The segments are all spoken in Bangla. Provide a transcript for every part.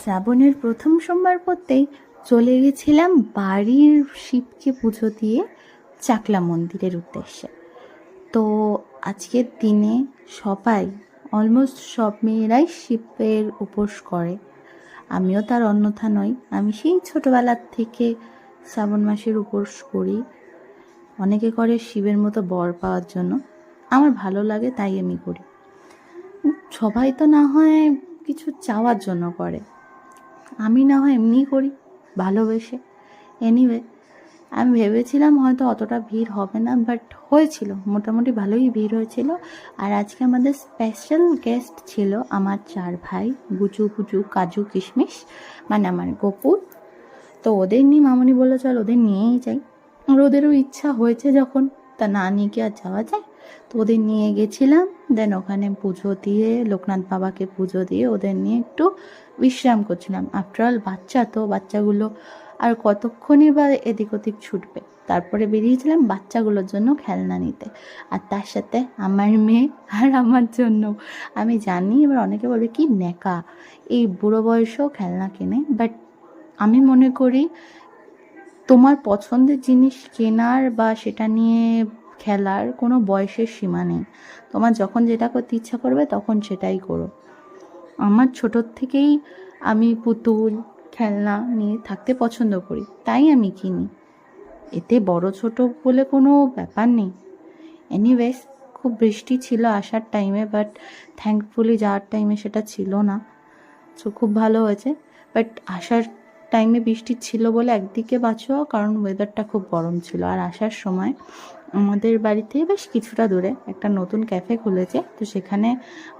শ্রাবণের প্রথম সোমবার করতেই চলে গেছিলাম বাড়ির শিবকে পুজো দিয়ে চাকলা মন্দিরের উদ্দেশ্যে। তো আজকের দিনে সবাই অলমোস্ট সব মেয়েরাই শিবের উপোস করে, আমিও তার অন্যথা নই। আমি সেই ছোটোবেলার থেকে শ্রাবণ মাসের উপোস করি। অনেকে করে শিবের মতো বর পাওয়ার জন্য, আমার ভালো লাগে তাই আমি করি। সবাই তো না হয় কিছু চাওয়ার জন্য করে, আমি না হয় এমনিই করি ভালোবেসে। এনিওয়ে, আমি ভেবেছিলাম হয়তো অতটা ভিড় হবে না, বাট হয়েছিল, মোটামুটি ভালোই ভিড় হয়েছিল। আর আজকে আমাদের স্পেশাল গেস্ট ছিল আমার 4 ভাই, গুচু গুচু কাজু কিশমিশ, মানে আমার গপুর। তো ওদের নিয়ে মামনি বললো চল ওদের নিয়েই যাই, আর ওদেরও ইচ্ছা হয়েছে যখন, তা না নিয়ে কি আর যাওয়া যায়। তো ওদের নিয়ে গেছিলাম, দেন ওখানে পুজো দিয়ে, লোকনাথ বাবাকে পুজো দিয়ে ওদের নিয়ে একটু বিশ্রাম করছিলাম। আফটারঅল বাচ্চা তো, বাচ্চাগুলো আর কতক্ষণই বা এদিক ওদিক ছুটবে। তারপরে বেরিয়েছিলাম বাচ্চাগুলোর জন্য খেলনা নিতে, আর তার সাথে আমার মেয়ে আর আমার জন্য। আমি জানি এবার অনেকে বলবে কি ন্যাকা এই বুড়ো বয়সেও খেলনা কেনে, বাট আমি মনে করি তোমার পছন্দের জিনিস কেনার বা সেটা নিয়ে খেলার কোনো বয়সের সীমা নেই। তোমার যখন যেটা করতে ইচ্ছা করবে তখন সেটাই করো। আমার ছোটোর থেকেই আমি পুতুল খেলনা নিয়ে থাকতে পছন্দ করি, তাই আমি কিনি। এতে বড় ছোট বলে কোনো ব্যাপার নেই। এনিওয়েজ, খুব বৃষ্টি ছিল আসার টাইমে, বাট থ্যাঙ্কফুলি যাওয়ার টাইমে সেটা ছিল না। সো খুব ভালো হয়েছে। বাট আসার টাইমে বৃষ্টি ছিল বলে একদিকে বাঁচোয়া, কারণ ওয়েদারটা খুব গরম ছিল। আর আসার সময় আমাদের বাড়ি থেকে বেশ কিছুটা দূরে একটা নতুন ক্যাফে খুলেছে, তো সেখানে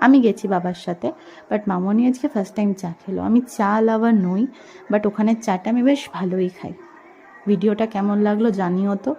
আমি গেছি বাবার সাথে। বাট মামনি আজকে ফার্স্ট টাইম চা খেলো। আমি চা লাভার নই, বাট ওখানের চাটা আমি বেশ ভালোই খাই। ভিডিওটা কেমন লাগলো জানিও তো।